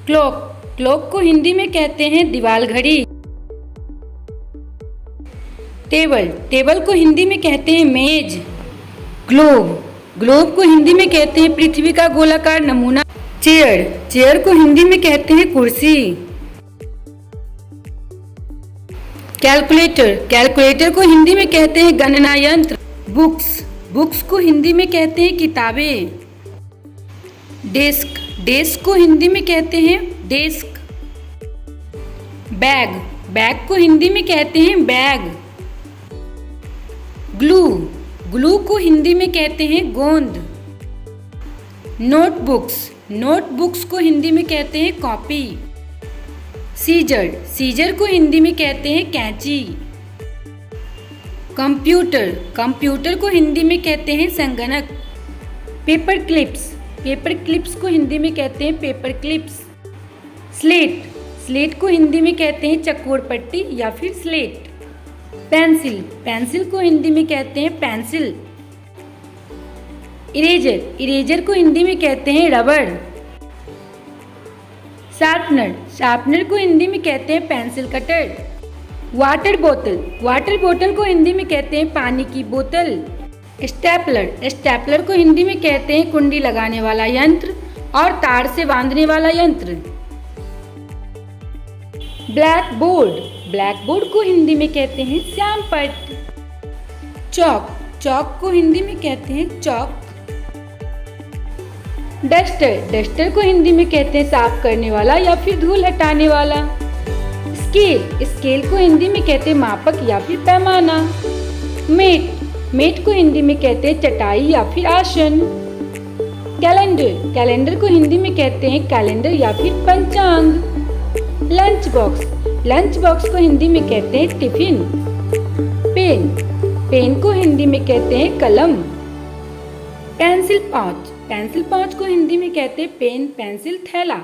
Clock, clock को हिंदी में कहते हैं दीवाल घड़ी। टेबल, टेबल को हिंदी में कहते हैं मेज। ग्लोब, ग्लोब को हिंदी में कहते हैं पृथ्वी का गोलाकार नमूना। चेयर, चेयर को हिंदी में कहते हैं कुर्सी। कैलकुलेटर, कैलकुलेटर को हिंदी में कहते हैं गणना यंत्र। बुक्स, बुक्स को हिंदी में कहते हैं किताबें। डेस्क, डेस्क को हिंदी में कहते हैं डेस्क। बैग, बैग को हिंदी में कहते हैं बैग। ग्लू, ग्लू को हिंदी में कहते हैं गोंद। नोटबुक्स, नोटबुक्स को हिंदी में कहते हैं कॉपी। सीजर, सीजर को हिंदी में कहते हैं कैंची। कंप्यूटर, कंप्यूटर को हिंदी में कहते हैं संगणक। पेपर क्लिप्स, पेपर क्लिप्स को हिंदी में कहते हैं पेपर क्लिप्स। स्लेट, स्लेट को हिंदी में कहते हैं चकोर पट्टी या फिर स्लेट। पेंसिल, पेंसिल को हिंदी में कहते हैं पेंसिल। इरेजर, इरेजर को हिंदी में कहते हैं रबर। शार्पनर, शार्पनर को हिंदी में कहते हैं पेंसिल कटर। वाटर बोतल, वाटर बोतल को हिंदी में कहते हैं पानी की बोतल। स्टेपलर, स्टेपलर को हिंदी में कहते हैं कुंडी लगाने वाला यंत्र और तार से बांधने वाला यंत्र। ब्लैक बोर्ड, ब्लैक बोर्ड को हिंदी में कहते हैं श्यामपट्ट। चौक, चौक को हिंदी में कहते हैं चौक। डस्टर, डस्टर को हिंदी में कहते हैं साफ करने वाला या फिर धूल हटाने वाला। स्केल, स्केल को हिंदी में कहते हैं मापक या फिर पैमाना। मेट, मेट को हिंदी में कहते हैं चटाई या फिर आसन। कैलेंडर, कैलेंडर को हिंदी में कहते हैं कैलेंडर या फिर पंचांग। लंच बॉक्स, लंच बॉक्स को हिंदी में कहते हैं टिफिन। पेन, पेन को हिंदी में कहते हैं कलम। पेंसिल पाउच, पेंसिल पाउच को हिंदी में कहते हैं पेन पेंसिल थैला।